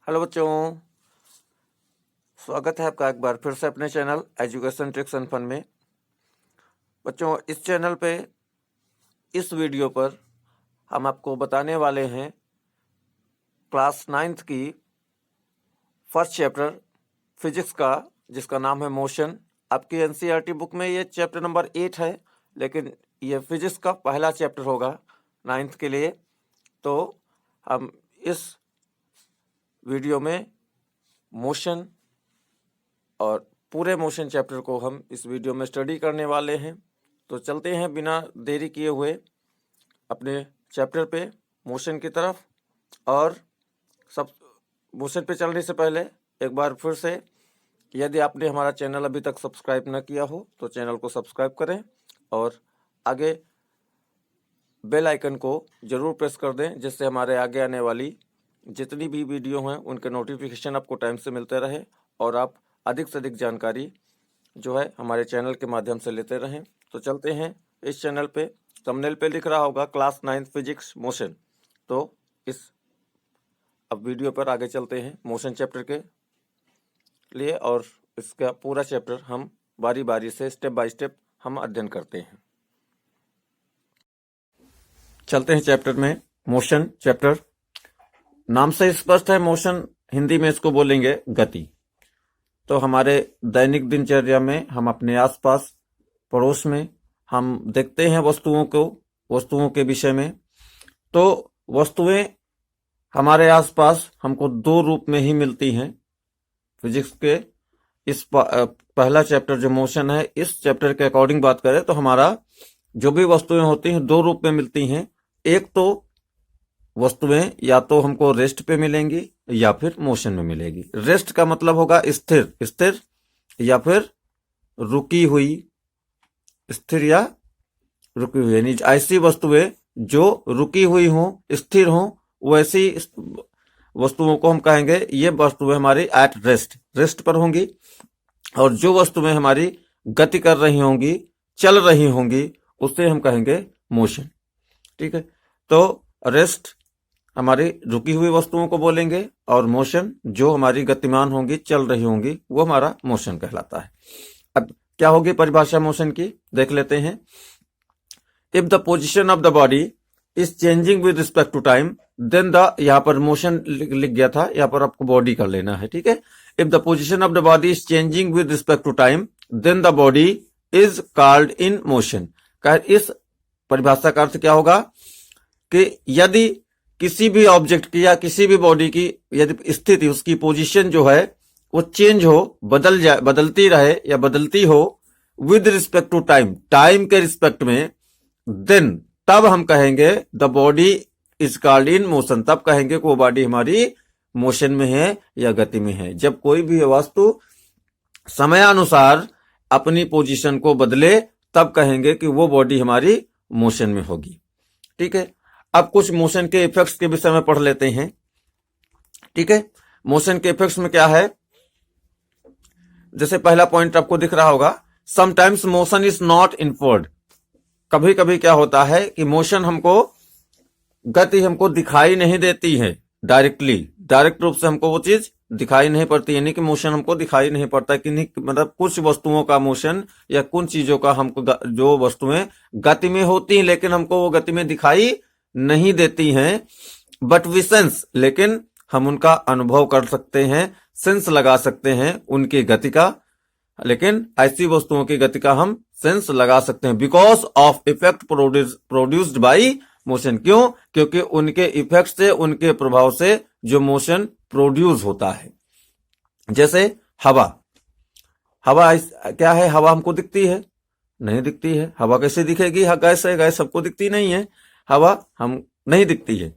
Hello बच्चों, स्वागत है आपका एक बार फिर से अपने channel education tricks and fun में। बच्चों, इस चैनल पे इस वीडियो पर हम आपको बताने वाले हैं क्लास 9th की फर्स्ट चैप्टर फिजिक्स का, जिसका नाम है मोशन। आपकी एनसीईआरटी बुक में ये चैप्टर नंबर 8 है, लेकिन ये फिजिक्स का पहला चैप्टर होगा 9th के लिए। तो हम इस वीडियो में मोशन और पूरे मोशन चैप्टर को हम इस वीडियो में स्टडी करने वाले हैं। तो चलते हैं बिना देरी किए हुए अपने चैप्टर पे, मोशन की तरफ। और सब मोशन पे चलने से पहले एक बार फिर से, यदि आपने हमारा चैनल अभी तक सब्सक्राइब न किया हो तो चैनल को सब्सक्राइब करें और आगे बेल आइकन को ज़रूर प्रेस कर दें, जिससे हमारे आगे आने वाली जितनी भी वीडियो हैं उनके नोटिफिकेशन आपको टाइम से मिलते रहे और आप अधिक से अधिक जानकारी जो है हमारे चैनल के माध्यम से लेते रहें। तो चलते हैं इस चैनल पे। थंबनेल पे लिख रहा होगा क्लास 9 फिजिक्स मोशन। तो इस अब वीडियो पर आगे चलते हैं मोशन चैप्टर के लिए, और इसका पूरा चैप्टर हम बारी बारी से स्टेप बाय स्टेप हम अध्ययन करते हैं। चलते हैं चैप्टर में। मोशन चैप्टर नाम से स्पष्ट है, मोशन हिंदी में इसको बोलेंगे गति। तो हमारे दैनिक दिनचर्या में हम अपने आसपास पड़ोस में हम देखते हैं वस्तुओं के विषय में। तो वस्तुएं हमारे आसपास हमको दो रूप में ही मिलती हैं। फिजिक्स के इस पहला चैप्टर जो मोशन है, इस चैप्टर के अकॉर्डिंग बात करें तो हमारा जो भी वस्तुएं होती हैं दो रूप में मिलती हैं। एक तो वस्तुएं या तो हमको रेस्ट पे मिलेंगी या फिर मोशन में मिलेगी। रेस्ट का मतलब होगा स्थिर या फिर रुकी हुई, स्थिर या रुकी हुई, यानी ऐसी वस्तुएं जो रुकी हुई हों, स्थिर हों, वैसी वस्तुओं को हम कहेंगे ये वस्तुएं हमारी एट रेस्ट पर होंगी। और जो वस्तुएं हमारी गति कर रही होंगी, चल रही होंगी, उससे हम कहेंगे मोशन। ठीक है, तो रेस्ट हमारी रुकी हुई वस्तुओं को बोलेंगे और मोशन जो हमारी गतिमान होंगी, चल रही होंगी, वो हमारा मोशन कहलाता है। अब क्या होगी परिभाषा मोशन की, देख लेते हैं। If the position of the body is changing with respect to time, then the, यहाँ पर मोशन लिख गया था, यहाँ पर आपको बॉडी कर लेना है। ठीक है, if the position of the body is changing with respect to time, then the body is called in motion. इस परिभाषा का अर्थ क्या होगा कि यदि किसी भी ऑब्जेक्ट की या किसी भी बॉडी की यदि स्थिति, उसकी पोजीशन जो है वो चेंज हो, बदलती रहे या बदलती हो विद रिस्पेक्ट टू टाइम के रिस्पेक्ट में, देन तब हम कहेंगे the body is called in motion. तब कहेंगे कि वो बॉडी हमारी मोशन में है या गति में है। जब कोई भी वस्तु समयानुसार अपनी पोजीशन को बदले, तब कहेंगे कि वो बॉडी हमारी मोशन में होगी। ठीक है, अब कुछ मोशन के इफेक्ट्स के विषय में पढ़ लेते हैं। ठीक है, मोशन के इफेक्ट्स में क्या है, जैसे पहला पॉइंट आपको दिख रहा होगा, sometimes motion is not inferred. कभी कभी क्या होता है कि मोशन हमको, गति हमको दिखाई नहीं देती है डायरेक्ट रूप से हमको वो चीज दिखाई नहीं पड़ती, यानी कि मोशन हमको दिखाई नहीं पड़ता कि नहीं, मतलब कुछ वस्तुओं का मोशन या कुछ चीजों का हमको, जो वस्तुएं गति में होती हैं लेकिन हमको वो गति में दिखाई नहीं देती हैं, बट वी सेंस, लेकिन हम उनका अनुभव कर सकते हैं, सेंस लगा सकते हैं उनकी गति का, लेकिन ऐसी वस्तुओं की गति का हम सेंस लगा सकते हैं because of effect produced by motion. क्यों? क्योंकि उनके इफेक्ट से, उनके प्रभाव से जो मोशन प्रोड्यूस होता है। जैसे हवा क्या है, हवा हमको दिखती है? नहीं दिखती है। हवा कैसे दिखेगी? गैस है, गैस सबको दिखती नहीं है, हवा हम नहीं दिखती है।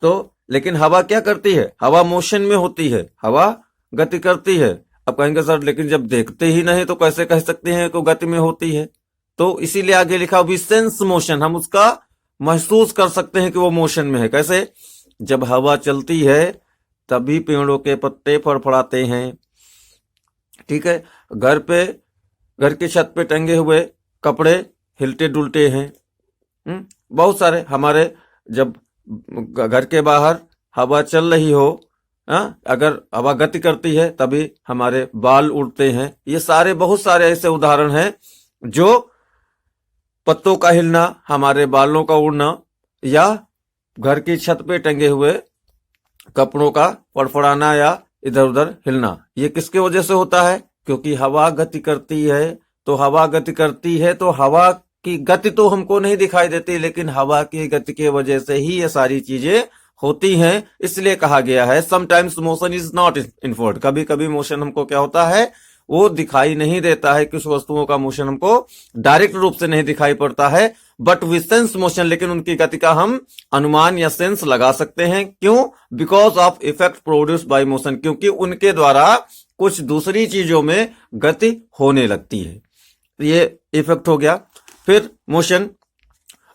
तो लेकिन हवा क्या करती है? हवा मोशन में होती है, हवा गति करती है। अब कहेंगे सर लेकिन जब देखते ही नहीं तो कैसे कह सकते हैं कि गति में होती है? तो इसीलिए आगे लिखा वी सेंस मोशन, हम उसका महसूस कर सकते हैं कि वो मोशन में है। कैसे? जब हवा चलती है तभी पेड़ों के पत्ते फड़फड़ाते हैं। ठीक है, घर की छत पे टंगे हुए कपड़े हिलते डुलते हैं। बहुत सारे हमारे, जब घर के बाहर हवा चल रही हो अगर हवा गति करती है तभी हमारे बाल उड़ते हैं। ये सारे बहुत सारे ऐसे उदाहरण हैं जो पत्तों का हिलना, हमारे बालों का उड़ना, या घर की छत पे टंगे हुए कपड़ों का फड़फड़ाना या इधर उधर हिलना, ये किसके वजह से होता है? क्योंकि हवा गति करती है। तो हवा गति करती है तो हवा की गति तो हमको नहीं दिखाई देती, लेकिन हवा की गति की वजह से ही ये सारी चीजें होती हैं। इसलिए कहा गया है sometimes motion is not inferred, कभी कभी मोशन हमको क्या होता है, वो दिखाई नहीं देता है। कुछ वस्तुओं का मोशन हमको डायरेक्ट रूप से नहीं दिखाई पड़ता है, बट वी सेंस मोशन, लेकिन उनकी गति का हम अनुमान या सेंस लगा सकते हैं। क्यों? Because of effect produce by motion, क्योंकि उनके द्वारा कुछ दूसरी चीजों में गति होने लगती है। ये इफेक्ट हो गया। फिर motion,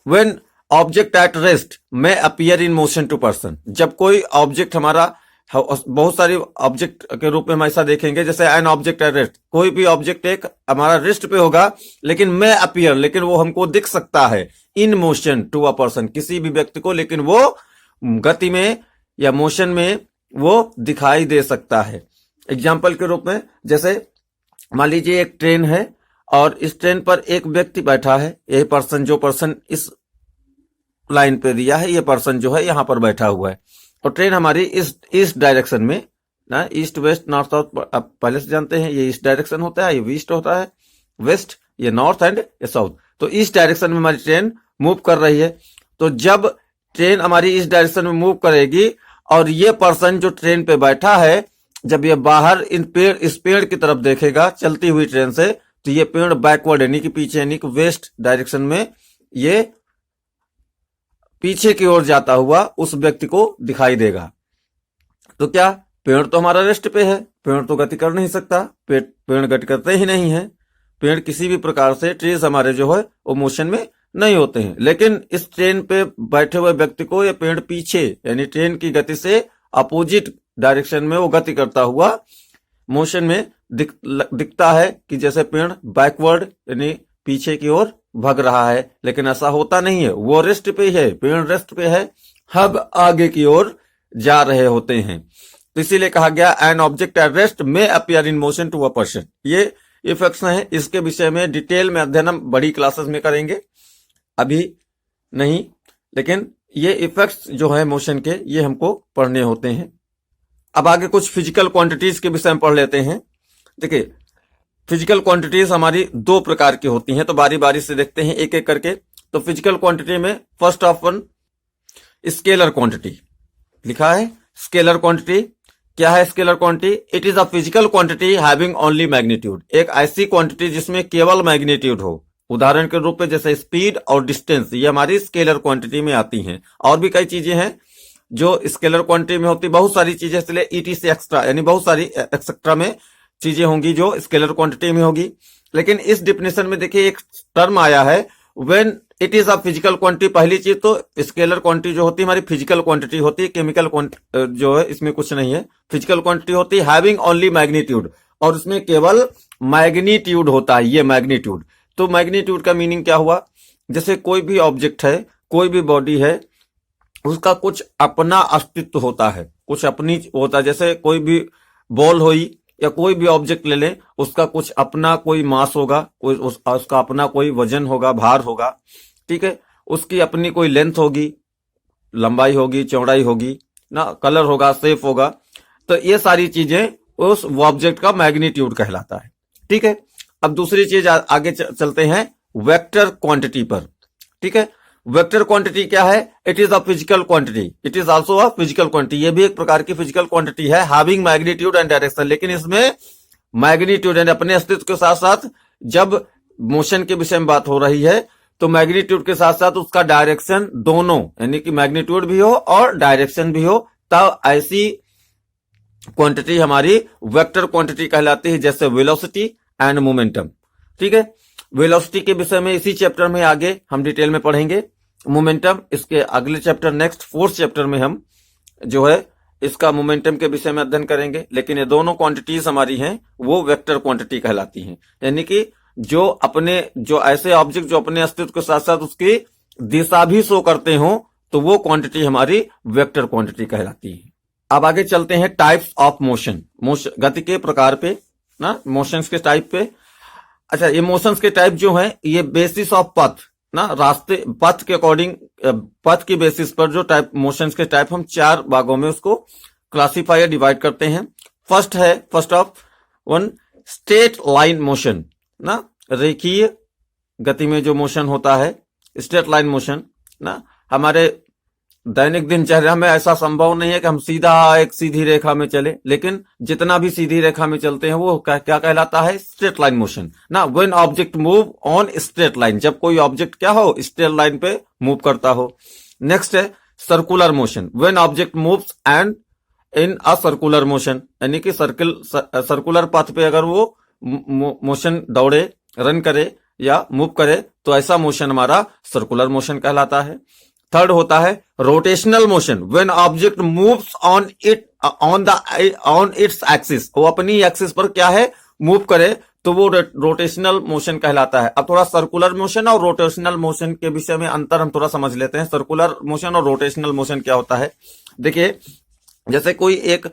when object at rest में appear in motion to person, जब कोई ऑब्जेक्ट हमारा, बहुत सारी ऑब्जेक्ट के रूप में हम ऐसा देखेंगे, जैसे एन ऑब्जेक्ट एट रेस्ट, कोई भी ऑब्जेक्ट एक हमारा रेस्ट पे होगा, लेकिन में अपीयर, लेकिन वो हमको दिख सकता है in motion to a person, किसी भी व्यक्ति को, लेकिन वो गति में या मोशन में वो दिखाई दे सकता है। एग्जाम्पल के रूप में, जैसे मान लीजिए एक ट्रेन है और इस ट्रेन पर एक व्यक्ति बैठा है। ये पर्सन, जो पर्सन इस लाइन पे दिया है, ये पर्सन जो है यहां पर बैठा हुआ है, और ट्रेन हमारी ईस्ट डायरेक्शन में ना, ईस्ट वेस्ट नॉर्थ साउथ आप पहले से जानते हैं, ये ईस्ट डायरेक्शन होता है, ये ईस्ट होता है, वेस्ट ये नॉर्थ एंड ये साउथ। तो ईस्ट डायरेक्शन में हमारी ट्रेन मूव कर रही है। तो जब ट्रेन हमारी ईस्ट डायरेक्शन में मूव करेगी और ये पर्सन जो ट्रेन पे बैठा है, जब ये बाहर इस पेड़ की तरफ देखेगा चलती हुई ट्रेन से, तो ये पेड़ बैकवर्ड यानी कि पीछे, यानी कि वेस्ट डायरेक्शन में ये पीछे की ओर जाता हुआ उस व्यक्ति को दिखाई देगा। तो क्या पेड़ तो हमारा रेस्ट पे है, पेड़ तो गति कर नहीं सकता, पेड़ गति करते ही नहीं है। पेड़ किसी भी प्रकार से, ट्रीज हमारे जो है वो मोशन में नहीं होते हैं। लेकिन इस ट्रेन पे बैठे हुए व्यक्ति को ये पेड़ पीछे, यानी ट्रेन की गति से अपोजिट डायरेक्शन में वो गति करता हुआ मोशन में दिखता है कि जैसे पेड़ बैकवर्ड यानी पीछे की ओर भाग रहा है, लेकिन ऐसा होता नहीं है। वो रेस्ट पे है, पेड़ रेस्ट पे है, हब आगे की ओर जा रहे होते हैं। तो इसीलिए कहा गया एन ऑब्जेक्ट एट रेस्ट में appear in motion to a person. ये इफेक्ट्स हैं, इसके विषय में डिटेल में अध्ययन हम बड़ी क्लासेस में करेंगे, अभी नहीं। लेकिन ये इफेक्ट्स जो है मोशन के, ये हमको पढ़ने होते हैं। अब आगे कुछ फिजिकल क्वांटिटीज के विषय में पढ़ लेते हैं। देखिए, फिजिकल क्वांटिटीज हमारी दो प्रकार की होती हैं, तो बारी बारी से देखते हैं एक एक करके। तो फिजिकल क्वांटिटी में first of one scalar quantity लिखा है। स्केलर क्वांटिटी क्या है? Scalar quantity, it is a physical quantity having only magnitude, एक ऐसी क्वांटिटी जिसमें केवल मैग्नीट्यूड हो। उदाहरण के रूप में जैसे स्पीड और डिस्टेंस, ये हमारी स्केलर क्वांटिटी में आती हैं। और भी कई चीजें हैं जो स्केलर क्वांटिटी में होती, बहुत सारी चीजें, इसलिए ईटी से एक्स्ट्रा यानी बहुत सारी एक्सेट्रा में चीजें होंगी जो स्केलर क्वांटिटी में होगी। लेकिन इस डिफिनेशन में देखिए एक टर्म आया है, when it is a physical quantity. पहली चीज तो स्केलर क्वांटिटी जो होती है हमारी फिजिकल क्वांटिटी होती है, केमिकल क्वांटिटी जो है इसमें कुछ नहीं है। फिजिकल क्वांटिटी होती है हैविंग ओनली मैग्नीट्यूड, और उसमें केवल मैग्नीट्यूड होता है, ये मैग्नीट्यूड। तो मैग्नीट्यूड का मीनिंग क्या हुआ? जैसे कोई भी ऑब्जेक्ट है, कोई भी बॉडी है, उसका कुछ अपना अस्तित्व होता है, कुछ अपनी होता है। जैसे कोई भी बॉल हुई या कोई भी ऑब्जेक्ट ले लें, उसका कुछ अपना कोई मास होगा, कोई उसका अपना कोई वजन होगा, भार होगा, ठीक है। उसकी अपनी कोई लेंथ होगी, लंबाई होगी, चौड़ाई होगी ना, कलर होगा, शेप होगा। तो ये सारी चीजें उस ऑब्जेक्ट का मैग्नीट्यूड कहलाता है, ठीक है। अब दूसरी चीज आगे चलते हैं वेक्टर क्वांटिटी पर, ठीक है। वेक्टर क्वांटिटी क्या है? It is a physical quantity, it is also a physical quantity. ये भी एक प्रकार की फिजिकल क्वांटिटी है, हैविंग मैग्नीट्यूड एंड डायरेक्शन। लेकिन इसमें मैग्नीट्यूड यानी अपने अस्तित्व के साथ साथ, जब मोशन के विषय में बात हो रही है, तो मैग्नीट्यूड के साथ साथ उसका डायरेक्शन दोनों, यानी कि मैग्नीट्यूड भी हो और डायरेक्शन भी हो, तब ऐसी क्वांटिटी हमारी वेक्टर क्वांटिटी कहलाती है, जैसे वेलोसिटी एंड मोमेंटम, ठीक है। वेलोसिटी के विषय में इसी चैप्टर में आगे हम डिटेल में पढ़ेंगे। मोमेंटम इसके अगले चैप्टर, नेक्स्ट 4th चैप्टर में हम जो है इसका मोमेंटम के विषय में अध्ययन करेंगे। लेकिन ये दोनों क्वांटिटीज हमारी हैं, वो वेक्टर क्वांटिटी कहलाती हैं, यानी कि जो ऐसे ऑब्जेक्ट जो अपने अस्तित्व के साथ साथ उसकी दिशा भी शो करते हो, तो वो क्वांटिटी हमारी वेक्टर क्वांटिटी कहलाती है, अब आगे चलते हैं टाइप्स ऑफ मोशन, गति के प्रकार पे ना, मोशंस के टाइप पे। अच्छा, ये मोशंस के टाइप जो हैं ये बेसिस ऑफ पथ ना, रास्ते पथ के अकॉर्डिंग, पथ की बेसिस पर जो टाइप मोशंस के टाइप हम 4 भागों में उसको क्लासीफाई या डिवाइड करते हैं। First of one straight line motion ना, रेखीय गति में जो मोशन होता है स्ट्रेट लाइन मोशन ना। हमारे दैनिक दिनचर्या में ऐसा संभव नहीं है कि हम सीधा एक सीधी रेखा में चले, लेकिन जितना भी सीधी रेखा में चलते हैं वो क्या कहलाता है, स्ट्रेट लाइन मोशन ना। When object move on straight line, जब कोई ऑब्जेक्ट क्या हो, स्ट्रेट लाइन पे मूव करता हो। नेक्स्ट है circular motion, when object moves and in a circular motion, यानी कि सर्कुलर पाथ पे अगर वो मोशन दौड़े, रन करे या मूव करे तो ऐसा मोशन हमारा सर्कुलर मोशन कहलाता है। थर्ड होता है rotational motion, when object moves on its axis, वो अपनी एक्सिस पर क्या है, मूव करे तो वो रोटेशनल मोशन कहलाता है। अब थोड़ा सर्कुलर मोशन और रोटेशनल मोशन के विषय में अंतर हम थोड़ा समझ लेते हैं। सर्कुलर मोशन और रोटेशनल मोशन क्या होता है, देखिए जैसे कोई एक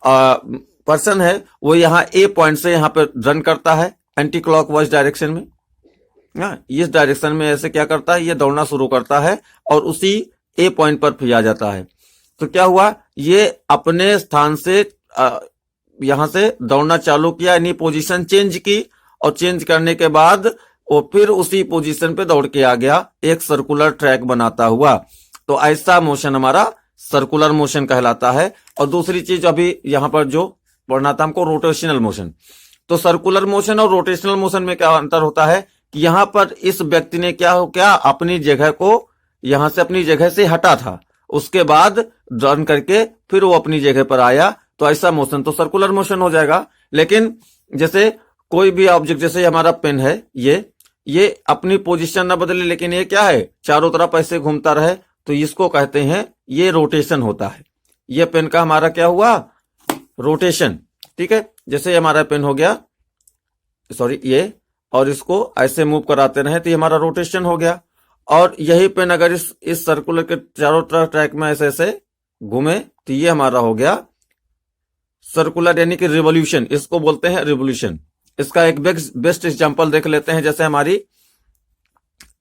पर्सन है, वो यहाँ ए पॉइंट से यहाँ पे रन करता है एंटी क्लॉकवाइज डायरेक्शन में ना, इस डायरेक्शन में ऐसे क्या करता है, ये दौड़ना शुरू करता है और उसी ए पॉइंट पर फिर आ जाता है। तो क्या हुआ, ये अपने स्थान से यहां से दौड़ना चालू किया, यानी पोजीशन चेंज की, और चेंज करने के बाद वो फिर उसी पोजीशन पे दौड़ के आ गया, एक सर्कुलर ट्रैक बनाता हुआ। तो ऐसा मोशन हमारा सर्कुलर मोशन कहलाता है। और दूसरी चीज अभी यहां पर जो पढ़ना था हमको, रोटेशनल मोशन। तो सर्कुलर मोशन और रोटेशनल मोशन में क्या अंतर होता है कि यहां पर इस व्यक्ति ने क्या अपनी जगह को यहां से अपनी जगह से हटा था, उसके बाद रन करके फिर वो अपनी जगह पर आया, तो ऐसा मोशन तो सर्कुलर मोशन हो जाएगा। लेकिन जैसे कोई भी ऑब्जेक्ट, जैसे हमारा पेन है, ये अपनी पोजीशन ना बदले, लेकिन ये क्या है, चारों तरफ ऐसे घूमता रहे, तो इसको कहते हैं, ये रोटेशन होता है। ये पेन का हमारा क्या हुआ, रोटेशन। ठीक है, जैसे हमारा पेन हो गया, सॉरी ये, और इसको ऐसे मूव कराते रहे तो ये हमारा रोटेशन हो गया। और यही पेन अगर इस सर्कुलर के चारों तरफ ट्रैक में ऐसे ऐसे घूमे तो ये हमारा हो गया सर्कुलर, यानी कि रिवॉल्यूशन, इसको बोलते हैं रिवॉल्यूशन। इसका एक बेस्ट एग्जांपल देख लेते हैं। जैसे हमारी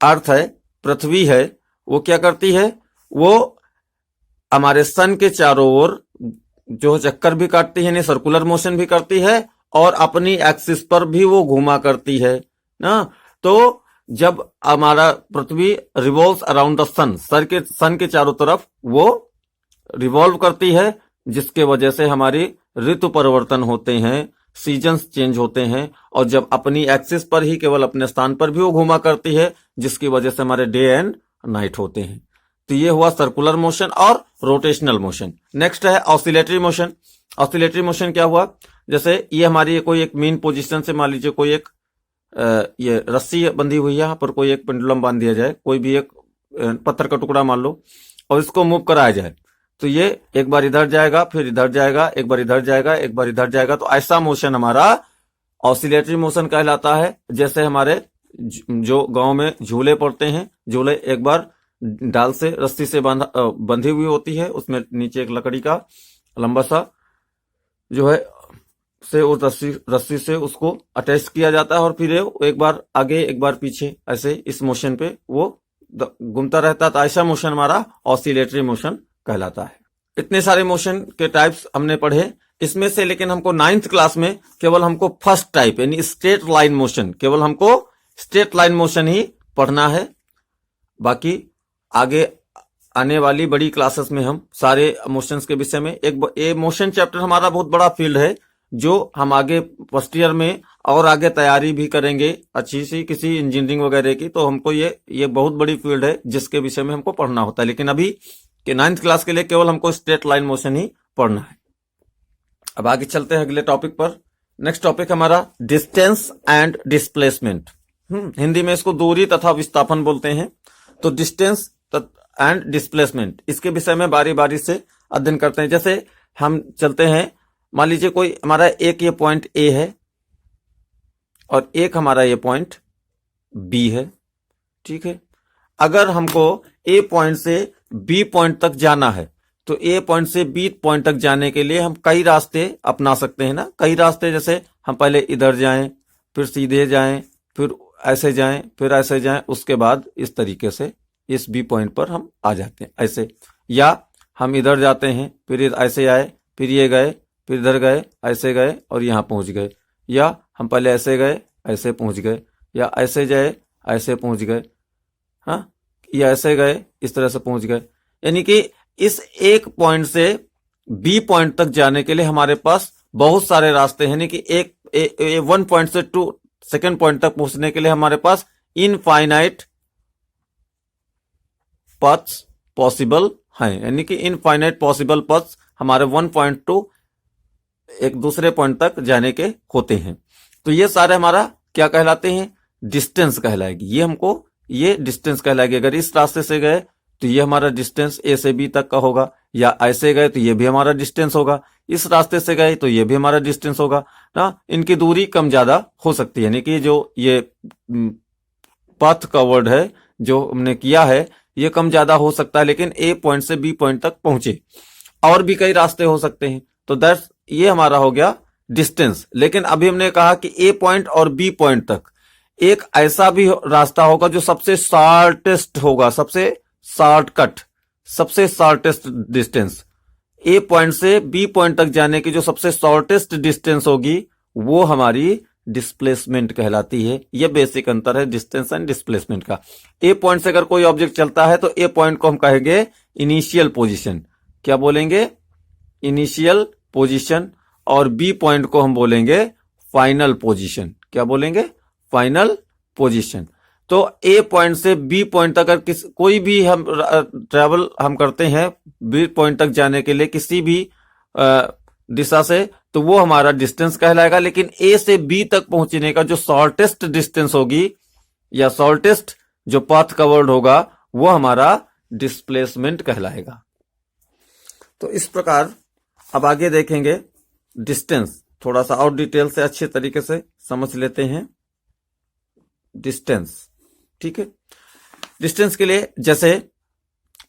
अर्थ है, पृथ्वी है, वो क्या करती है, वो हमारे सन के चारों ओर जो चक्कर भी काटती है, यानी सर्कुलर मोशन भी करती है, और अपनी एक्सिस पर भी वो घूमा करती है ना। तो जब हमारा पृथ्वी रिवॉल्व्स अराउंड द सन, सन के चारों तरफ वो रिवॉल्व करती है, जिसके वजह से हमारी ऋतु परिवर्तन होते हैं, सीजन्स चेंज होते हैं, और जब अपनी एक्सिस पर ही, केवल अपने स्थान पर भी वो घूमा करती है, जिसकी वजह से हमारे डे एंड नाइट होते हैं। तो ये हुआ सर्कुलर मोशन और रोटेशनल मोशन। नेक्स्ट है ऑसिलेटरी मोशन। ऑसिलेटरी मोशन क्या हुआ, जैसे ये हमारी कोई एक मेन पोजीशन से, मान लीजिए कोई एक ये रस्सी बंधी हुई है, यहाँ पर कोई एक पेंडुलम बांध दिया जाए, कोई भी एक पत्थर का टुकड़ा मान लो, और इसको मूव कराया जाए, तो ये एक बार इधर जाएगा, फिर इधर जाएगा, एक बार इधर जाएगा, एक बार इधर जाएगा। तो ऐसा मोशन हमारा ऑसिलेटरी मोशन कहलाता है। जैसे हमारे जो गांव में झूले पड़ते हैं, झूले एक बार डाल से, रस्सी से बंधी हुई होती है, उसमें नीचे एक लकड़ी का लंबा सा जो है से उस रस्सी से उसको अटैच किया जाता है, और फिर एक बार आगे एक बार पीछे, ऐसे इस मोशन पे वो घूमता रहता है। तो ऐसा मोशन हमारा ऑसिलेटरी मोशन कहलाता है। इतने सारे मोशन के टाइप्स हमने पढ़े, इसमें से लेकिन हमको 9th क्लास में केवल हमको फर्स्ट टाइप यानी स्ट्रेट लाइन मोशन, केवल हमको स्ट्रेट लाइन मोशन ही पढ़ना है। बाकी आगे आने वाली बड़ी क्लासेस में हम सारे मोशंस के विषय में, एक मोशन चैप्टर हमारा बहुत बड़ा फील्ड है, जो हम आगे फर्स्ट ईयर में और आगे तैयारी भी करेंगे अच्छी सी किसी इंजीनियरिंग वगैरह की। तो हमको ये बहुत बड़ी फील्ड है जिसके विषय में हमको पढ़ना होता है, लेकिन अभी के 9th क्लास के लिए केवल हमको स्ट्रेट लाइन मोशन ही पढ़ना है। अब आगे चलते हैं अगले टॉपिक पर। नेक्स्ट टॉपिक हमारा डिस्टेंस एंड डिस्प्लेसमेंट। हिंदी में इसको दूरी तथा विस्थापन बोलते हैं। तो डिस्टेंस एंड डिस्प्लेसमेंट, इसके विषय में बारी बारी से अध्ययन करते हैं। जैसे हम चलते हैं, मान लीजिए कोई हमारा एक ये पॉइंट ए है और एक हमारा ये पॉइंट बी है, ठीक है। अगर हमको ए पॉइंट से बी पॉइंट तक जाना है तो ए पॉइंट से बी पॉइंट तक जाने के लिए हम कई रास्ते अपना सकते हैं ना, कई रास्ते, जैसे हम पहले इधर जाएं, फिर सीधे जाएं, फिर ऐसे जाएं, फिर ऐसे जाएं, उसके बाद इस तरीके से इस बी पॉइंट पर हम आ जाते हैं ऐसे। या हम इधर जाते हैं, फिर ऐसे आए, फिर ये गए, फिर इधर गए, ऐसे गए और यहाँ पहुंच गए। या हम पहले ऐसे गए, ऐसे पहुंच गए, या ऐसे जाए, ऐसे पहुंच गए, हाँ, या ऐसे गए, इस तरह से पहुंच गए। यानी कि इस एक पॉइंट से बी पॉइंट तक जाने के लिए हमारे पास बहुत सारे रास्ते हैं। यानी कि वन पॉइंट से टू सेकेंड पॉइंट तक पहुंचने के लिए हमारे पास इनफाइनाइट पाथ्स पॉसिबल हैं। यानी कि इनफाइनाइट पॉसिबल पाथ्स हमारे वन पॉइंट टू एक दूसरे पॉइंट तक जाने के होते हैं। तो ये सारे हमारा क्या कहलाते हैं? डिस्टेंस कहलाएगी। ये डिस्टेंस कहलाएगी। अगर इस रास्ते से गए तो ये हमारा डिस्टेंस ए से बी तक का होगा, या ऐसे गए तो ये भी हमारा डिस्टेंस होगा, इस रास्ते से गए तो ये भी हमारा डिस्टेंस होगा ना। इनकी दूरी कम ज्यादा हो सकती है। यानी कि जो ये पाथ कवर्ड है जो हमने किया है ये कम ज्यादा हो सकता है, लेकिन ए पॉइंट से बी पॉइंट तक पहुंचे। और भी कई रास्ते हो सकते हैं। तो दैट्स ये हमारा हो गया डिस्टेंस। लेकिन अभी हमने कहा कि ए पॉइंट और बी पॉइंट तक एक ऐसा भी रास्ता होगा जो सबसे शॉर्टेस्ट होगा, सबसे शॉर्टकट, सबसे शॉर्टेस्ट डिस्टेंस। ए पॉइंट से बी पॉइंट तक जाने की जो सबसे शॉर्टेस्ट डिस्टेंस होगी वो हमारी डिस्प्लेसमेंट कहलाती है। यह बेसिक अंतर है डिस्टेंस एंड डिस्प्लेसमेंट का। ए पॉइंट से अगर कोई ऑब्जेक्ट चलता है तो ए पॉइंट को हम कहेंगे इनिशियल पोजीशन। क्या बोलेंगे? Initial position. और बी पॉइंट को हम बोलेंगे फाइनल पोजीशन। क्या बोलेंगे? Final position. तो ए पॉइंट से बी तक अगर कोई भी हम ट्रैवल हम करते हैं बी पॉइंट तक जाने के लिए किसी भी दिशा से, तो वो हमारा डिस्टेंस कहलाएगा। लेकिन ए से बी तक पहुंचने का जो शॉर्टेस्ट डिस्टेंस होगी या शॉर्टेस्ट जो पाथ कवर्ड होगा वो हमारा डिस्प्लेसमेंट कहलाएगा। तो इस प्रकार अब आगे देखेंगे डिस्टेंस, थोड़ा सा और डिटेल से अच्छे तरीके से समझ लेते हैं डिस्टेंस। ठीक है, डिस्टेंस के लिए जैसे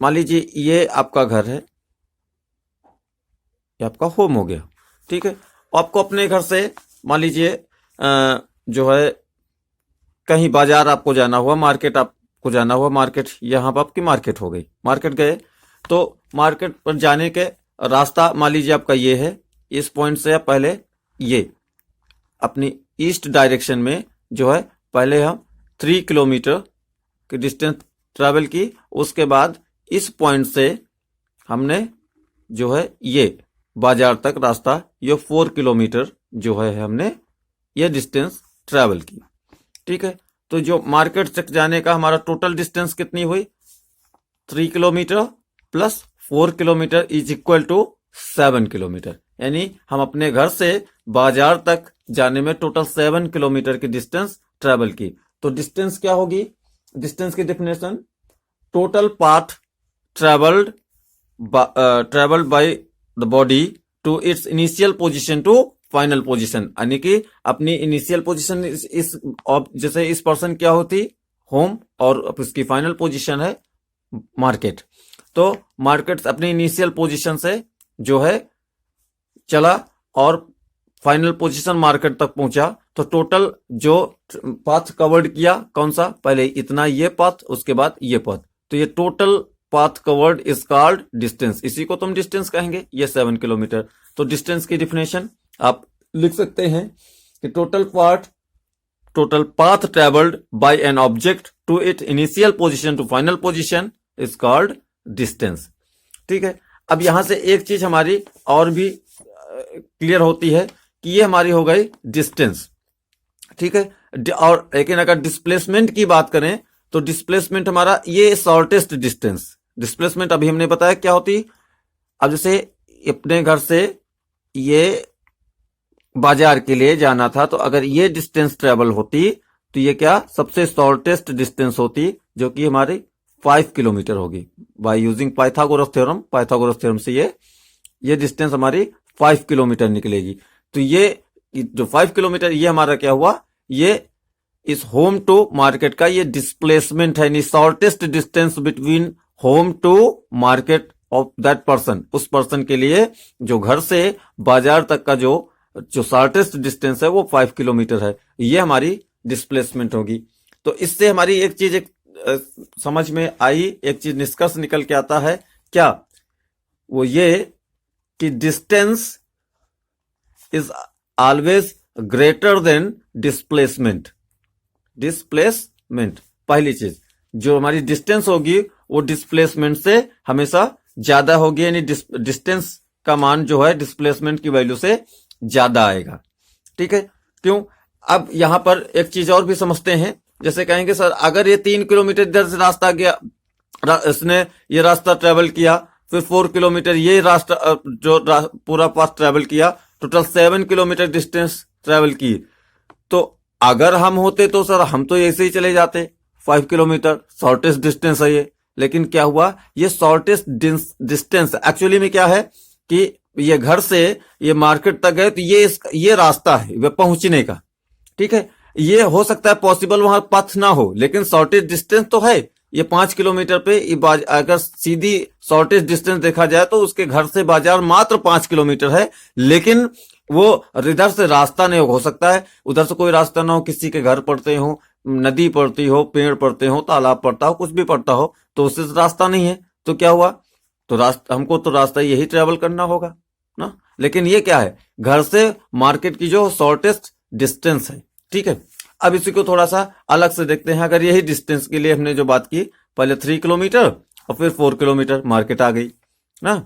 मान लीजिए ये आपका घर है, ये आपका होम हो गया। ठीक है, आपको अपने घर से मान लीजिए जो है कहीं बाजार आपको जाना हुआ, मार्केट आपको जाना हुआ, मार्केट यहाँ पर आपकी मार्केट हो गई, मार्केट गए तो मार्केट पर जाने के रास्ता मान लीजिए आपका ये है। इस पॉइंट से आप पहले ये अपनी ईस्ट डायरेक्शन में जो है पहले हम 3 किलोमीटर की डिस्टेंस ट्रैवल की। उसके बाद इस पॉइंट से हमने जो है ये बाजार तक रास्ता ये 4 किलोमीटर जो है हमने ये डिस्टेंस ट्रैवल की। ठीक है, तो जो मार्केट तक जाने का हमारा टोटल डिस्टेंस कितनी हुई? 3 kilometre plus 4 kilometre is equal to 7 kilometre. यानी हम अपने घर से बाजार तक जाने में टोटल 7 किलोमीटर की डिस्टेंस ट्रैवल की। तो डिस्टेंस क्या होगी? डिस्टेंस की definition total path travelled by the body to its initial position to final position. यानी कि अपनी इनिशियल पोजीशन इस जैसे इस पर्सन क्या होती? होम, और इसकी फाइनल पोजीशन है मार्केट। तो मार्केट अपनी इनिशियल पोजीशन से जो है चला और फाइनल पोजीशन मार्केट तक पहुंचा। तो टोटल जो पाथ कवर्ड किया कौन सा? पहले इतना ये पाथ, उसके बाद ये पाथ, तो ये total path covered is called distance. इसी को तुम डिस्टेंस कहेंगे, ये 7 किलोमीटर। तो डिस्टेंस की डिफिनेशन आप लिख सकते हैं कि total path travelled by an object to it initial position to final position is called distance. ठीक है, अब यहां से एक चीज हमारी और भी क्लियर होती है कि ये हमारी हो गई डिस्टेंस। ठीक है, और लेकिन अगर डिस्प्लेसमेंट की बात करें तो डिस्प्लेसमेंट हमारा ये शॉर्टेस्ट डिस्टेंस। डिस्प्लेसमेंट अभी हमने बताया क्या होती। अब जैसे अपने घर से ये बाजार के लिए जाना था, तो अगर ये डिस्टेंस ट्रेवल होती तो ये क्या सबसे शॉर्टेस्ट डिस्टेंस होती, जो कि हमारी 5 किलोमीटर होगी by using Pythagoras theorem. Pythagoras theorem से ये डिस्टेंस हमारी 5 किलोमीटर निकलेगी। तो ये जो 5 किलोमीटर ये हमारा क्या हुआ? ये इस होम टू मार्केट का ये डिस्प्लेसमेंट है, shortest distance between home to market of that person, उस पर्सन के लिए जो घर से बाजार तक का जो शॉर्टेस्ट डिस्टेंस है वो 5 किलोमीटर है, ये हमारी डिस्प्लेसमेंट होगी। तो इससे हमारी एक चीज समझ में आई, एक चीज निष्कर्ष निकल के आता है क्या, वो ये कि distance is always greater than displacement. Displacement पहली चीज, जो हमारी डिस्टेंस होगी वो डिस्प्लेसमेंट से हमेशा ज्यादा होगी, यानी डिस्टेंस का मान जो है डिस्प्लेसमेंट की वैल्यू से ज्यादा आएगा। ठीक है, क्यों? अब यहां पर एक चीज और भी समझते हैं, जैसे कहेंगे सर अगर ये 3 किलोमीटर इधर से रास्ता गया, इसने ये रास्ता ट्रेवल किया, फिर 4 किलोमीटर ये रास्ता पूरा पाथ ट्रेवल किया, टोटल 7 किलोमीटर डिस्टेंस ट्रेवल की, तो अगर हम होते तो सर हम तो ऐसे ही चले जाते, 5 किलोमीटर शॉर्टेस्ट डिस्टेंस है ये। लेकिन क्या हुआ, ये शॉर्टेस्ट डिस्टेंस एक्चुअली में क्या है कि ये घर से ये मार्केट तक है, तो ये रास्ता है वह पहुंचने का। ठीक है, ये हो सकता है पॉसिबल वहां पथ ना हो, लेकिन शॉर्टेस्ट डिस्टेंस तो है ये 5 किलोमीटर पे। अगर सीधी शॉर्टेस्ट डिस्टेंस देखा जाए तो उसके घर से बाजार मात्र 5 किलोमीटर है, लेकिन वो इधर से रास्ता नहीं हो सकता है, उधर से कोई रास्ता ना हो, किसी के घर पड़ते हो, नदी पड़ती हो, पेड़ पड़ते हो, तालाब पड़ता हो, कुछ भी पड़ता हो, तो उससे रास्ता नहीं है। तो क्या हुआ, तो हमको तो रास्ता यही ट्रेवल करना होगा ना। लेकिन ये क्या है, घर से मार्केट की जो शॉर्टेस्ट डिस्टेंस है। ठीक है, अब इसी को थोड़ा सा अलग से देखते हैं। अगर यही डिस्टेंस के लिए हमने जो बात की, पहले 3 किलोमीटर और फिर 4 किलोमीटर मार्केट आ गई ना,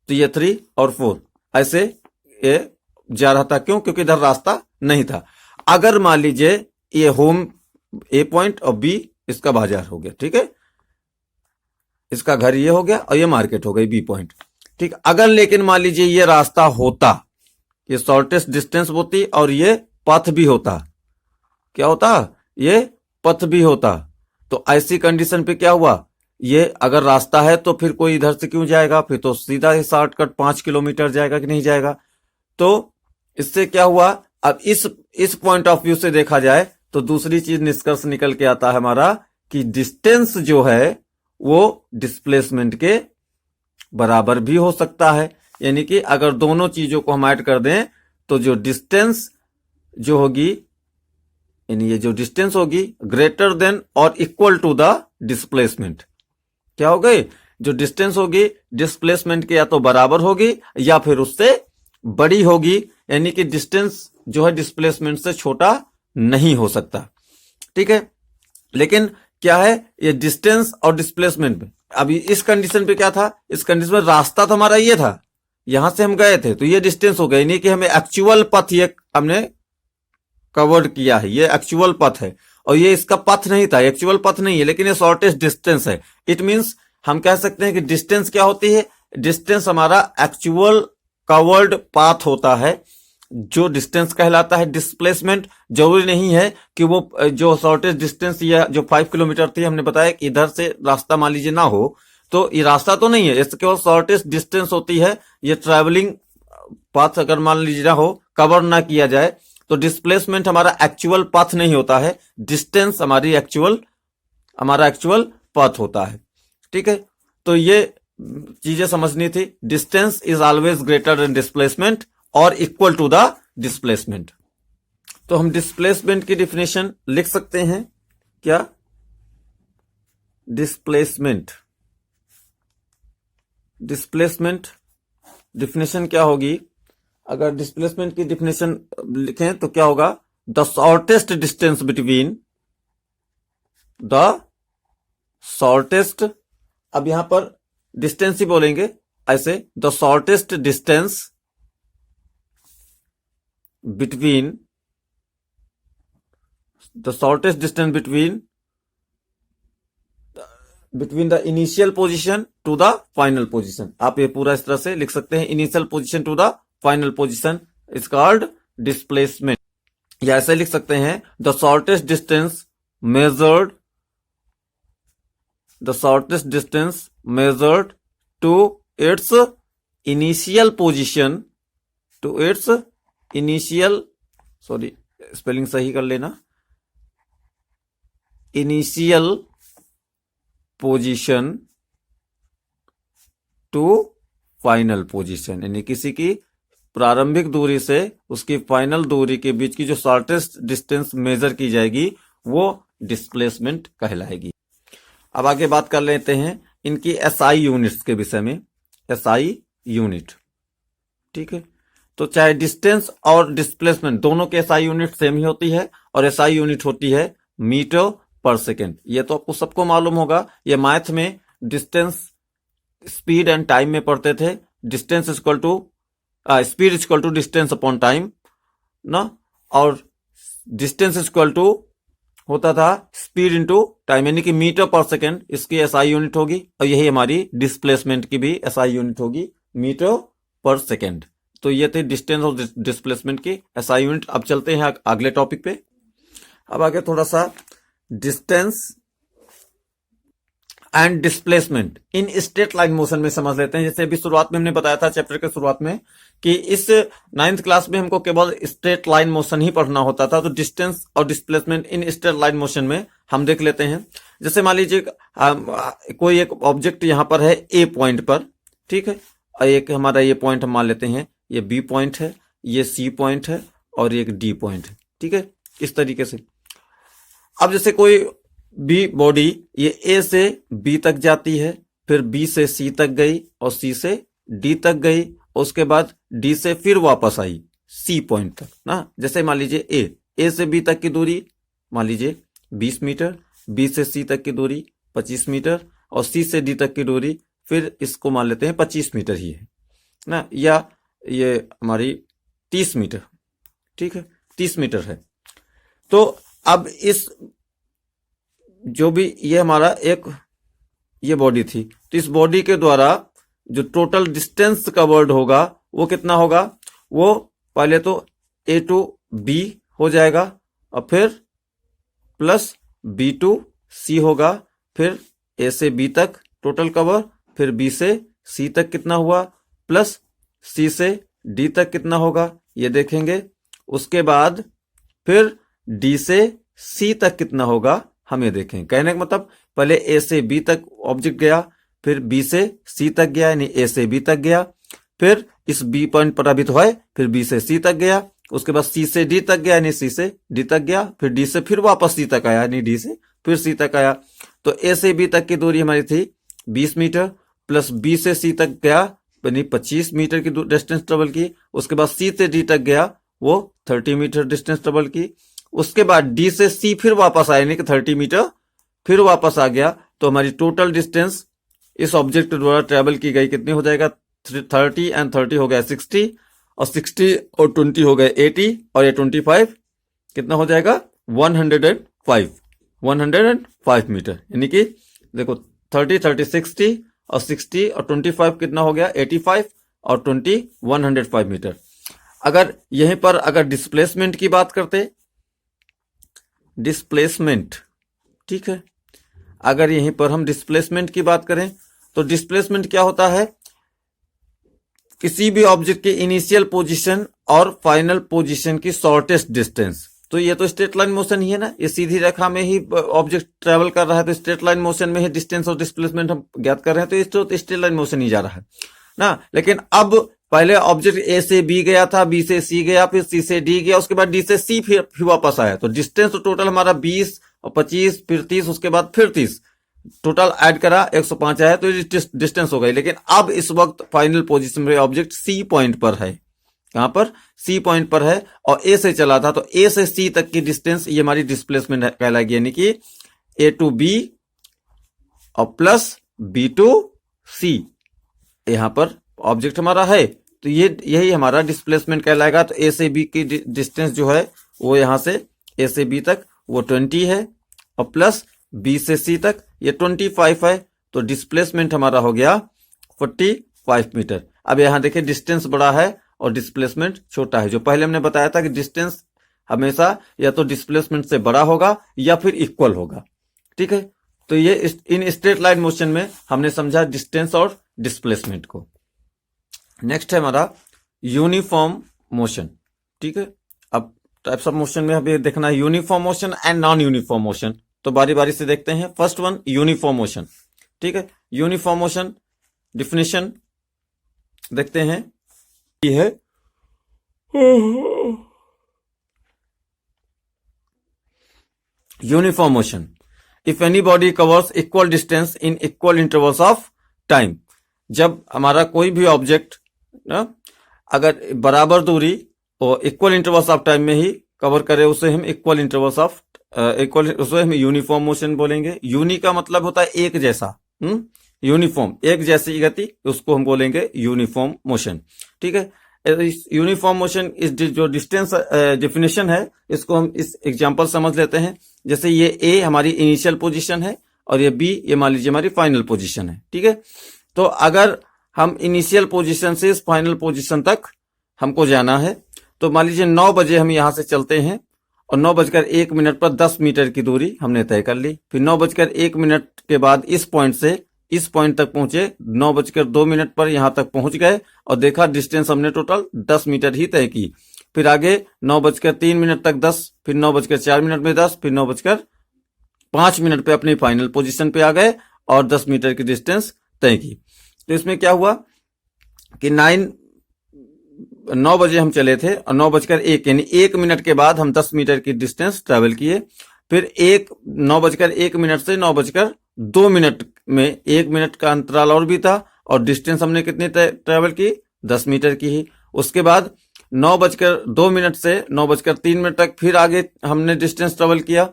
तो ये 3 और 4 ऐसे ये जा रहा था। क्यों? क्योंकि इधर रास्ता नहीं था। अगर मान लीजिए ये होम ए पॉइंट और बी इसका बाजार हो गया, ठीक है, इसका घर ये हो गया और ये मार्केट हो गई बी पॉइंट। ठीक, अगर लेकिन मान लीजिए ये रास्ता होता, ये शॉर्टेस्ट डिस्टेंस होती और ये पथ भी होता, क्या होता, ये पथ भी होता, तो ऐसी कंडीशन पे क्या हुआ, ये अगर रास्ता है तो फिर कोई इधर से क्यों जाएगा, फिर तो सीधा ही शॉर्टकट 5 किलोमीटर जाएगा कि नहीं जाएगा। तो इससे क्या हुआ, अब इस पॉइंट ऑफ व्यू से देखा जाए तो दूसरी चीज निष्कर्ष निकल के आता है हमारा कि डिस्टेंस जो है वो डिस्प्लेसमेंट के बराबर भी हो सकता है। यानी कि अगर दोनों चीजों को हम ऐड कर दें तो जो डिस्टेंस जो होगी, यानी ये जो डिस्टेंस होगी ग्रेटर देन और इक्वल टू द डिस्प्लेसमेंट, क्या हो गई, जो डिस्टेंस होगी डिस्प्लेसमेंट के या तो बराबर होगी या फिर उससे बड़ी होगी। यानी कि डिस्टेंस जो है डिस्प्लेसमेंट से छोटा नहीं हो सकता। ठीक है, लेकिन क्या है, ये डिस्टेंस और डिस्प्लेसमेंट में अभी इस कंडीशन पे क्या था, इस कंडीशन में रास्ता तो हमारा ये था, यहां से हम गए थे तो ये डिस्टेंस हो गया, यानी कि हमें एक्चुअल पथ ये हमने कवर्ड किया है, ये एक्चुअल पथ है, और ये इसका पथ नहीं था, एक्चुअल पथ नहीं है, लेकिन ये शॉर्टेस्ट डिस्टेंस है। इट मींस हम कह सकते हैं कि डिस्टेंस क्या होती है, डिस्टेंस हमारा एक्चुअल कवर्ड पाथ होता है, जो डिस्टेंस कहलाता है। डिस्प्लेसमेंट जरूरी नहीं है कि वो जो शॉर्टेस्ट डिस्टेंस या जो 5 किलोमीटर थी, हमने बताया कि इधर से रास्ता मान लीजिए ना हो तो ये रास्ता तो नहीं है, इसके केवल शॉर्टेस्ट डिस्टेंस होती है। ये ट्रैवलिंग पाथ अगर मान लीजिए ना हो, कवर ना किया जाए, तो डिस्प्लेसमेंट हमारा एक्चुअल पाथ नहीं होता है, डिस्टेंस हमारा एक्चुअल पाथ होता है। ठीक है, तो ये चीजें समझनी थी। Distance is always greater than displacement और इक्वल टू द डिस्प्लेसमेंट। तो हम डिस्प्लेसमेंट की डिफिनेशन लिख सकते हैं क्या, डिस्प्लेसमेंट डिफिनेशन क्या होगी, अगर डिस्प्लेसमेंट की डिफिनेशन लिखें तो क्या होगा, the shortest distance between the shortest, अब यहां पर डिस्टेंस ही बोलेंगे ऐसे, the shortest distance between the initial position to the final position. आप ये पूरा इस तरह से लिख सकते हैं, initial position to the final position is called displacement, या ऐसे लिख सकते हैं the shortest distance measured to its initial position, sorry spelling सही कर लेना, initial position to final position, यानी किसी की प्रारंभिक दूरी से उसकी फाइनल दूरी के बीच की जो शॉर्टेस्ट डिस्टेंस मेजर की जाएगी वो डिस्प्लेसमेंट कहलाएगी। अब आगे बात कर लेते हैं इनकी एसआई यूनिट्स के विषय में। एसआई यूनिट, ठीक है, तो चाहे डिस्टेंस और डिस्प्लेसमेंट दोनों के एसआई यूनिट सेम ही होती है, और एसआई यूनिट होती है मीटर पर सेकेंड। ये तो आपको सबको मालूम होगा, ये मैथ में डिस्टेंस, स्पीड एंड टाइम में पढ़ते थे। Distance equal to speed equal to distance upon time ना, और डिस्टेंस इक्वल टू होता था स्पीड इंटू टाइम, यानी कि मीटर पर सेकेंड इसकी एसआई यूनिट होगी, और यही हमारी डिस्प्लेसमेंट की भी एसआई यूनिट होगी, मीटर पर सेकेंड। तो ये थे डिस्टेंस और डिस्प्लेसमेंट की एसआई यूनिट। अब चलते हैं अगले टॉपिक पे। अब आगे थोड़ा सा distance and displacement in straight line motion में समझ लेते हैं। जैसे अभी शुरुआत में हमने बताया था चैप्टर के शुरुआत में कि इस 9th क्लास में हमको केवल स्ट्रेट लाइन मोशन ही पढ़ना होता था, तो डिस्टेंस और displacement in straight line motion में हम देख लेते हैं। जैसे मान लीजिए कोई एक ऑब्जेक्ट यहां पर है ए पॉइंट पर, ठीक है, और एक हमारा ये पॉइंट हम मान लेते हैं, ये बी पॉइंट है, ये सी पॉइंट है, और एक डी पॉइंट है, ठीक है, इस तरीके से। अब जैसे कोई बी बॉडी ये ए से बी तक जाती है, फिर बी से सी तक गई, और सी से डी तक गई, और उसके बाद डी से फिर वापस आई सी पॉइंट तक ना। जैसे मान लीजिए ए से बी तक की दूरी मान लीजिए 20 मीटर, बी से सी तक की दूरी 25 मीटर, और सी से डी तक की दूरी फिर इसको मान लेते हैं 25 मीटर ही है ना, या ये हमारी 30 मीटर, ठीक है, 30 मीटर है। तो अब इस जो भी ये हमारा एक ये बॉडी थी, तो इस बॉडी के द्वारा जो टोटल डिस्टेंस कवर्ड होगा वो कितना होगा, वो पहले तो ए टू बी हो जाएगा, और फिर प्लस बी टू सी होगा, फिर ए से बी तक टोटल कवर, फिर बी से सी तक कितना हुआ, प्लस सी से डी तक कितना होगा ये देखेंगे। उसके बाद फिर डी से सी तक कितना होगा हम ये देखें। कहने का मतलब पहले ए से बी तक ऑब्जेक्ट गया, फिर बी से सी तक गया, यानी ए से बी तक गया, फिर इस बी पॉइंट पर अभी तो है, फिर बी से सी तक गया, उसके बाद सी से डी तक गया, यानी सी से डी तक गया, फिर डी से फिर वापस सी तक आया, यानी डी से फिर सी तक आया। तो ए से बी तक की दूरी हमारी थी 20 मीटर, प्लस बी से सी तक गया यानी 25 मीटर की डिस्टेंस ट्रेवल की। उसके बाद सी से डी तक गया, वो 30 मीटर डिस्टेंस ट्रेवल की। उसके बाद डी से सी फिर वापस आया, यानी कि 30 मीटर फिर वापस आ गया। तो हमारी टोटल डिस्टेंस इस ऑब्जेक्ट द्वारा ट्रेवल की गई कितनी हो जाएगा, 30 एंड 30 हो गया 60, और 60 और 20 हो गए 80, और ये 25 कितना हो जाएगा 105 मीटर। यानी कि देखो 30 30 60 और 60 और 25 कितना हो गया 85, और 20 105 मीटर। अगर यहीं पर अगर डिस्प्लेसमेंट की बात करते, डिस्प्लेसमेंट, ठीक है, अगर यहीं पर हम डिस्प्लेसमेंट की बात करें तो डिस्प्लेसमेंट क्या होता है, किसी भी ऑब्जेक्ट के इनिशियल पोजीशन और फाइनल पोजीशन की शॉर्टेस्ट डिस्टेंस। तो ये तो स्ट्रेट लाइन मोशन ही है ना, ये सीधी रेखा में ही ऑब्जेक्ट ट्रेवल कर रहा है, तो स्ट्रेट लाइन मोशन में ही डिस्टेंस और डिस्प्लेसमेंट हम ज्ञात कर रहे हैं, तो इस तो स्ट्रेट लाइन मोशन ही जा रहा है ना। लेकिन अब पहले ऑब्जेक्ट ए से बी गया था, बी से सी गया, फिर सी से डी गया, उसके बाद डी से सी फिर वापस आया, तो डिस्टेंस तो टोटल हमारा 20 और 25 फिर 30, उसके बाद फिर 30, टोटल ऐड करा 105 आया, तो डिस्टेंस हो गई। लेकिन अब इस वक्त फाइनल पोजीशन में ऑब्जेक्ट सी पॉइंट पर है, कहां पर सी पॉइंट पर है, और ए से चला था, तो ए से सी तक की डिस्टेंस ये हमारी डिस्प्लेसमेंट कहलाएगी, यानी कि ए टू बी और प्लस बी टू सी। यहां पर ऑब्जेक्ट हमारा है, तो ये यही हमारा डिस्प्लेसमेंट कहलाएगा। तो ए से बी की डिस्टेंस जो है वो यहां से ए से बी तक वो 20 है, और प्लस बी से सी तक ये 25 है, तो डिस्प्लेसमेंट हमारा हो गया 45 मीटर। अब यहां देखिए डिस्टेंस बड़ा है और डिस्प्लेसमेंट छोटा है। जो पहले हमने बताया था कि डिस्टेंस हमेशा या तो डिस्प्लेसमेंट से बड़ा होगा या फिर इक्वल होगा, ठीक है। तो ये इन स्ट्रेट लाइन मोशन में हमने समझा डिस्टेंस और डिस्प्लेसमेंट को। नेक्स्ट है हमारा यूनिफॉर्म मोशन, ठीक है। अब टाइप्स ऑफ मोशन में अभी देखना है uniform motion and non uniform motion, तो बारी बारी से देखते हैं। फर्स्ट वन यूनिफॉर्म मोशन, ठीक है। यूनिफॉर्म मोशन डिफिनेशन, देखते हैं ये है uniform motion. If any body covers equal distance in equal intervals of time, जब हमारा कोई भी ऑब्जेक्ट अगर बराबर दूरी और इक्वल इंटरवल्स ऑफ टाइम में ही कवर करे, उसे हम इक्वल इंटरवल्स ऑफ उसे हम यूनिफॉर्म मोशन बोलेंगे। यूनि का मतलब होता है एक जैसा, यूनिफॉर्म एक जैसी गति, उसको हम बोलेंगे यूनिफॉर्म मोशन। ठीक है, इस यूनिफॉर्म मोशन इस जो डिस्टेंस डेफिनेशन है, इसको हम इस एग्जांपल समझ लेते हैं। जैसे ये ए हमारी इनिशियल पोजीशन है और ये बी, ये मान लीजिए हमारी फाइनल पोजीशन है। ठीक है, तो अगर हम इनिशियल पोजीशन से इस फाइनल पोजीशन तक हमको जाना है, तो मान लीजिए 9 बजे हम यहां से चलते हैं और 9:01 पर 10 मीटर की दूरी हमने तय कर ली। फिर 9:01 के बाद इस पॉइंट से इस पॉइंट तक पहुंचे, 9:02 पर यहां तक पहुंच गए और देखा डिस्टेंस हमने टोटल 10 मीटर ही तय की। फिर आगे 9:03 तक 10, फिर 9:04 में 10, फिर 9:05 पे अपनी फाइनल पोजीशन पे आ गए और 10 मीटर की डिस्टेंस तय की। तो इसमें क्या हुआ कि 9 बजे हम चले थे और 9:01 यानी 1 मिनट के बाद हम 10 मीटर की डिस्टेंस ट्रेवल किए। फिर 9:01 से 9:02 में 1 मिनट का अंतराल और भी था और डिस्टेंस हमने कितनी ट्रेवल की, 10 मीटर की ही। उसके बाद 9:02 से 9:03 तक फिर आगे हमने डिस्टेंस ट्रेवल किया,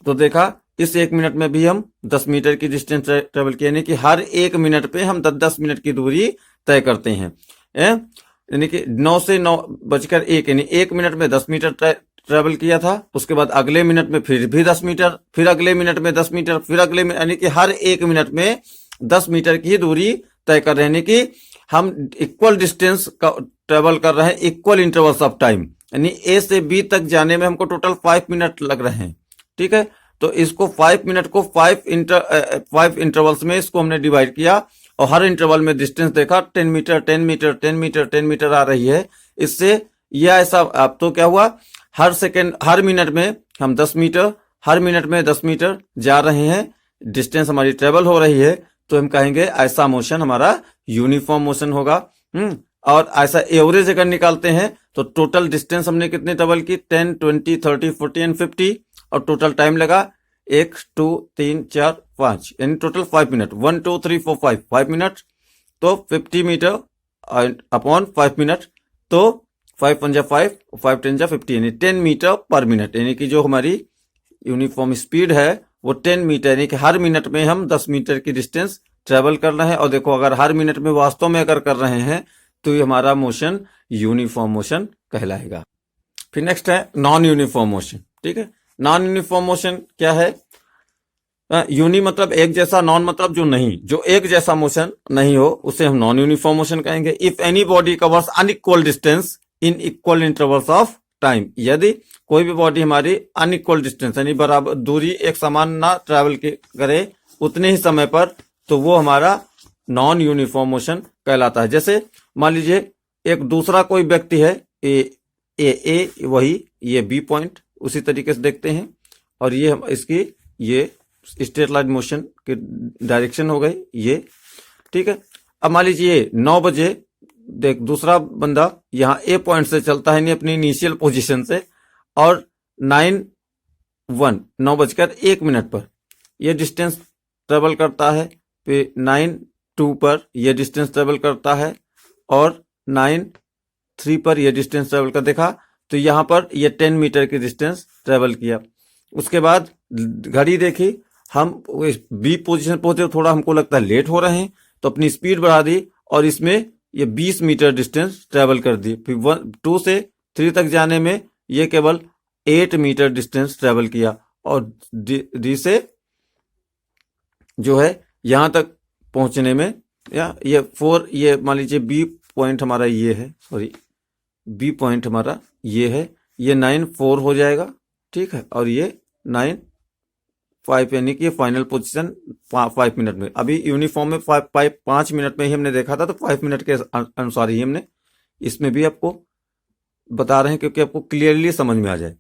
तो देखा इस 1 मिनट में भी हम 10 मीटर की डिस्टेंस ट्रेवल किया, यानी कि हर 1 मिनट पे हम 10 मिनट की दूरी तय करते हैं। यानी कि 9 से 9:01 यानी 1 मिनट में 10 मीटर ट्रेवल किया था। उसके बाद अगले मिनट में फिर भी 10 मीटर, फिर अगले मिनट में 10 मीटर, फिर अगले यानी कि हर 1 मिनट में 10 मीटर की दूरी तय कर रहे हैं, यानी कि हम इक्वल डिस्टेंस का ट्रेवल कर रहे हैं इक्वल इंटरवल्स ऑफ टाइम। यानी ए से बी तक जाने में हमको टोटल 5 मिनट लग रहे हैं। ठीक है, तो इसको 5 मिनट को 5 इंटरवल्स में इसको हमने डिवाइड किया और हर इंटरवल में डिस्टेंस देखा 10 मीटर 10 मीटर 10 मीटर 10 मीटर आ रही है। इससे यह ऐसा अब तो क्या हुआ, हर सेकेंड हर मिनट में हम 10 मीटर, हर मिनट में 10 मीटर जा रहे हैं, डिस्टेंस हमारी ट्रेवल हो रही है, तो हम कहेंगे ऐसा मोशन हमारा यूनिफॉर्म मोशन होगा। और ऐसा एवरेज अगर निकालते हैं तो टोटल डिस्टेंस हमने कितने ट्रेवल की, 10 20 30 40 एंड 50 और टोटल टाइम लगा 1 2 3 4 5 यानी टोटल 5 मिनट, 1 2 3 4 5 मिनट, तो 50 मीटर अपॉन 5 मिनट, तो 5 पंजा 5 5 10 जा 50 यानी 10 मीटर पर मिनट, यानी कि जो हमारी यूनिफॉर्म स्पीड है वो 10 मीटर, यानी कि हर मिनट में हम 10 मीटर की डिस्टेंस ट्रेवल कर रहे हैं। और देखो अगर हर मिनट में वास्तव में अगर कर रहे हैं तो ये हमारा मोशन यूनिफॉर्म मोशन कहलाएगा। फिर नेक्स्ट है नॉन यूनिफॉर्म मोशन। ठीक है, नॉन यूनिफॉर्म मोशन क्या है, यूनि मतलब एक जैसा, नॉन मतलब जो नहीं, जो एक जैसा मोशन नहीं हो उसे हम नॉन यूनिफॉर्म मोशन कहेंगे। If any body covers unequal distance in equal intervals of time, यदि कोई भी बॉडी हमारी अनइक्वल डिस्टेंस यानी बराबर दूरी एक समान ना ट्रैवल करे उतने ही समय पर, तो वो हमारा नॉन यूनिफॉर्म मोशन कहलाता है। जैसे मान लीजिए एक दूसरा कोई व्यक्ति है, ए वही ये बी पॉइंट, उसी तरीके से देखते हैं और ये इसकी ये स्ट्रेट लाइन मोशन की डायरेक्शन हो गई ये। ठीक है, अब मान लीजिए 9 बजे देख दूसरा बंदा यहाँ ए पॉइंट से चलता है नहीं अपनी इनिशियल पोजीशन से, और 9:01 पर ये डिस्टेंस ट्रेवल करता है, फिर 9:02 पर ये डिस्टेंस ट्रेवल करता है और 9:03 पर ये डिस्टेंस ट्रेवल कर, देखा तो यहाँ पर ये 10 मीटर की डिस्टेंस ट्रेवल किया। उसके बाद घड़ी देखी, हम बी पोजीशन पहुंचे, थोड़ा हमको लगता है लेट हो रहे हैं तो अपनी स्पीड बढ़ा दी और इसमें ये 20 मीटर डिस्टेंस ट्रेवल कर दी। फिर 2 से 3 तक जाने में ये केवल 8 मीटर डिस्टेंस ट्रेवल किया और डी से जो है यहां तक पहुंचने में या ये 4, ये मान लीजिए बी पॉइंट हमारा ये है, सॉरी बी पॉइंट हमारा ये है, ये 9:04 हो जाएगा। ठीक है, और ये 9:05 यानी कि फाइनल पोजीशन 5 मिनट में। अभी यूनिफॉर्म में 5 मिनट में ही हमने देखा था, तो 5 मिनट के अनुसार ही हमने इसमें भी आपको बता रहे हैं क्योंकि आपको क्लियरली समझ में आ जाए।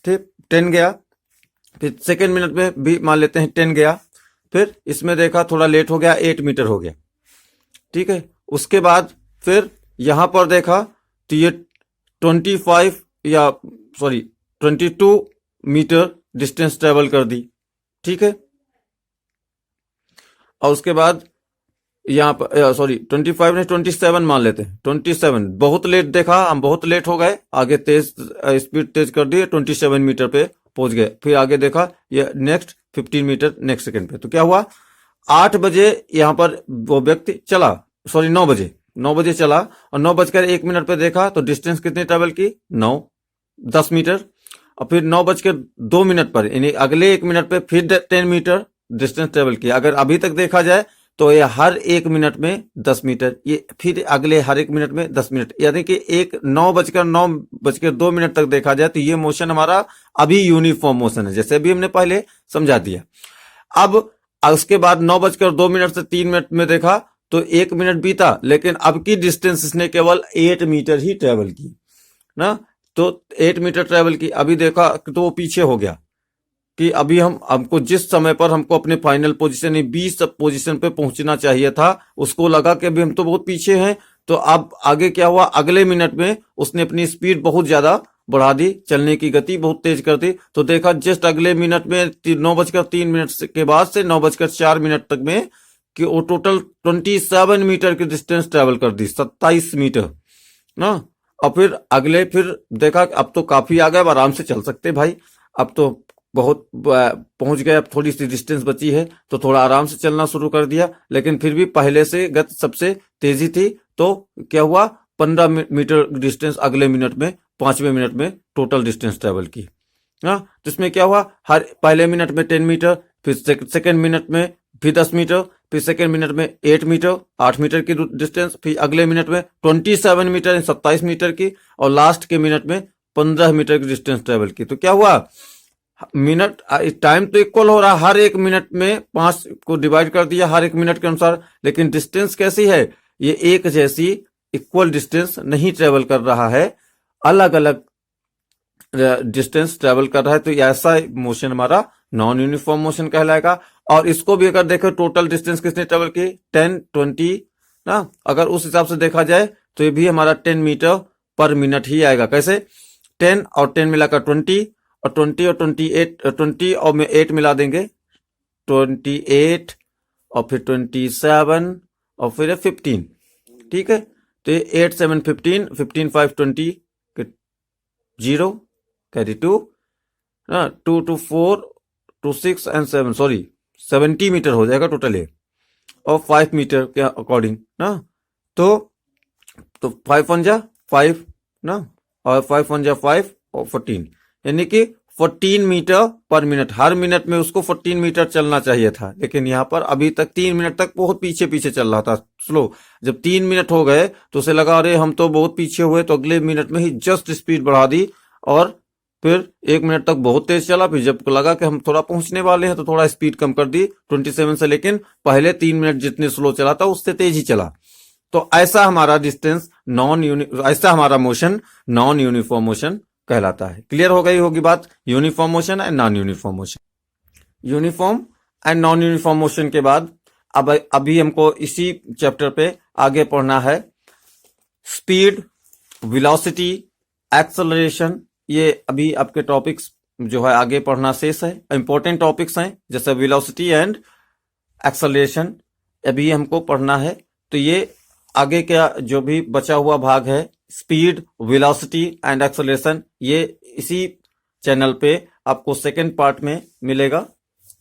ठीक, 10 गया, फिर सेकेंड मिनट में भी मान लेते हैं 10 गया, फिर इसमें देखा थोड़ा लेट हो गया 8 मीटर हो गया। ठीक है, उसके बाद फिर यहां पर देखा तो ये 22 मीटर डिस्टेंस ट्रेवल कर दी, ठीक है। और उसके बाद यहाँ पर 25 नहीं 27 मान लेते हैं, 27 बहुत लेट देखा हम, बहुत लेट हो गए, आगे तेज स्पीड तेज कर दिए, 27 मीटर पे पहुंच गए। फिर आगे देखा ये नेक्स्ट 15 मीटर नेक्स्ट सेकंड पे, तो क्या हुआ 8 बजे यहाँ पर वो व्यक्ति चला, 9 बजे चला, और 9:01 पे देखा तो डिस्टेंस कितनी ट्रेवल की 10 मीटर। और फिर 9:02 पर यानी अगले 1 मिनट पे फिर 10 मीटर डिस्टेंस ट्रेवल किया। अगर अभी तक देखा जाए तो ये हर 1 मिनट में 10 मीटर, ये फिर अगले हर 1 मिनट में 10 मिनट, यानी कि 9:02 तक देखा जाए तो ये मोशन हमारा अभी यूनिफॉर्म मोशन है, जैसे अभी हमने पहले समझा दिया। अब उसके बाद 9:02 से 3 मिनट में देखा तो 1 मिनट बीता, लेकिन अब की डिस्टेंस इसने केवल 8 मीटर ही ट्रेवल की ना, तो 8 मीटर ट्रेवल की। अभी देखा तो वो पीछे हो गया कि अभी हमको जिस समय पर हमको अपने फाइनल पोजीशन 20 पोजीशन पे पहुंचना चाहिए था, उसको लगा कि अभी हम तो बहुत पीछे हैं। तो अब आगे क्या हुआ, अगले मिनट में उसने अपनी स्पीड बहुत ज्यादा बढ़ा दी, चलने की गति बहुत तेज कर दी। तो देखा जस्ट अगले मिनट में 9:03 के बाद से 9:04 तक में कि वो टोटल 27 मीटर की डिस्टेंस ट्रेवल कर दी, 27 मीटर ना। और फिर फिर देखा अब तो काफी आ गए, अब आराम से चल सकते भाई, अब तो बहुत पहुंच गए, अब थोड़ी सी डिस्टेंस बची है तो थोड़ा आराम से चलना शुरू कर दिया। लेकिन फिर भी पहले से गति सबसे तेजी थी, तो क्या हुआ 15 मीटर डिस्टेंस अगले मिनट में, 5वें मिनट में टोटल डिस्टेंस ट्रेवल की ना। तो इसमें क्या हुआ, हर पहले मिनट में 10 मीटर, फिर सेकेंड मिनट में फिर 10 मीटर, फिर सेकेंड मिनट में 8 मीटर की डिस्टेंस, फिर अगले मिनट में 27 मीटर 27 मीटर की, और लास्ट के मिनट में 15 मीटर की डिस्टेंस ट्रेवल की। तो क्या हुआ, मिनट टाइम तो इक्वल हो रहा, हर 1 मिनट में 5 को डिवाइड कर दिया हर 1 मिनट के अनुसार, लेकिन डिस्टेंस कैसी है, ये एक जैसी इक्वल डिस्टेंस नहीं ट्रेवल कर रहा है, अलग अलग डिस्टेंस ट्रेवल कर रहा है। तो ऐसा मोशन हमारा नॉन यूनिफॉर्म मोशन कहलाएगा। और इसको भी अगर देखो टोटल डिस्टेंस किसने ट्रेवल की 10 20 ना, अगर उस हिसाब से देखा जाए तो ये भी हमारा 10 मीटर पर मिनट ही आएगा। कैसे, 10 और 10 मिलाकर 20, और 20 और 20 और में 8 मिला देंगे 28, और फिर 27 और फिर 15, ठीक है। तो ये 8 7 15, 15 5 20, 0 कैरी 2 ना, 2 2 4 2 6 एंड 7 70 मीटर हो जाएगा टोटल ये, और 5 मीटर के अकॉर्डिंग ना। तो 5 1 जा 5 ना, और 5 1 जा 5 और 14, यानी कि 14 मीटर पर मिनट, हर मिनट में उसको 14 मीटर चलना चाहिए था। लेकिन यहाँ पर अभी तक 3 मिनट तक बहुत पीछे पीछे चल रहा था स्लो। जब 3 मिनट हो गए तो उसे लगा अरे हम तो बहुत पीछे हुए, तो अगले मिनट में ही जस्ट स्पीड बढ़ा दी, और फिर 1 मिनट तक बहुत तेज चला। फिर जब लगा कि हम थोड़ा पहुंचने वाले हैं तो थोड़ा स्पीड कम कर दी 27 से, लेकिन पहले 3 मिनट जितने स्लो चला था उससे तेज ही चला। तो ऐसा हमारा डिस्टेंस ऐसा हमारा मोशन नॉन यूनिफॉर्म मोशन कहलाता है। क्लियर हो गई होगी बात, uniform motion and non uniform motion. Uniform and non uniform motion के बाद अब अभी हमको इसी चैप्टर पे आगे पढ़ना है स्पीड, वेलोसिटी, एक्सेलरेशन। ये अभी आपके टॉपिक्स जो है आगे पढ़ना शेष है, इंपॉर्टेंट टॉपिक्स हैं, जैसे वेलोसिटी एंड एक्सेलरेशन अभी हमको पढ़ना है। तो ये आगे का जो भी बचा हुआ भाग है स्पीड, वेलोसिटी एंड एक्सेलरेशन, ये इसी चैनल पे आपको सेकंड पार्ट में मिलेगा।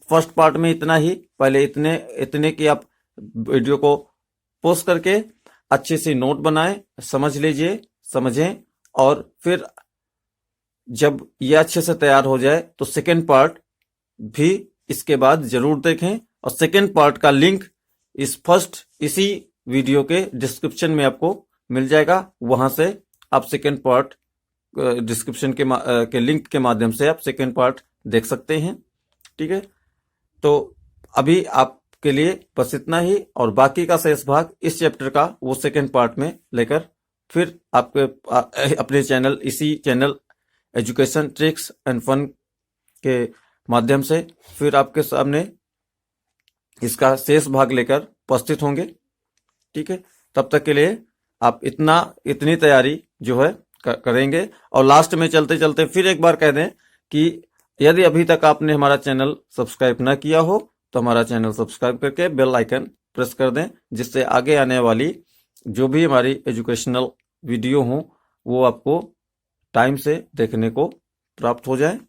फर्स्ट पार्ट में इतना ही, पहले इतने की आप वीडियो को पोस्ट करके अच्छे से नोट बनाएं, समझ लीजिए, समझें, और फिर जब ये अच्छे से तैयार हो जाए तो सेकंड पार्ट भी इसके बाद जरूर देखें। और सेकंड पार्ट का लिंक इसी वीडियो के डिस्क्रिप्शन में आपको मिल जाएगा, वहां से आप सेकंड पार्ट डिस्क्रिप्शन के लिंक के माध्यम से आप सेकंड पार्ट देख सकते हैं, ठीक है। तो अभी आपके लिए बस इतना ही, और बाकी का शेष भाग इस चैप्टर का वो सेकंड पार्ट में लेकर फिर आपके अपने चैनल, इसी channel education tricks and fun के माध्यम से फिर आपके सामने इसका शेष भाग लेकर उपस्थित होंगे, ठीक है। तब तक के लिए आप इतनी तैयारी जो है करेंगे। और लास्ट में चलते चलते फिर एक बार कह दें कि यदि अभी तक आपने हमारा चैनल सब्सक्राइब ना किया हो तो हमारा चैनल सब्सक्राइब करके बेल आइकन प्रेस कर दें, जिससे आगे आने वाली जो भी हमारी एजुकेशनल वीडियो हो वो आपको टाइम से देखने को प्राप्त हो जाए।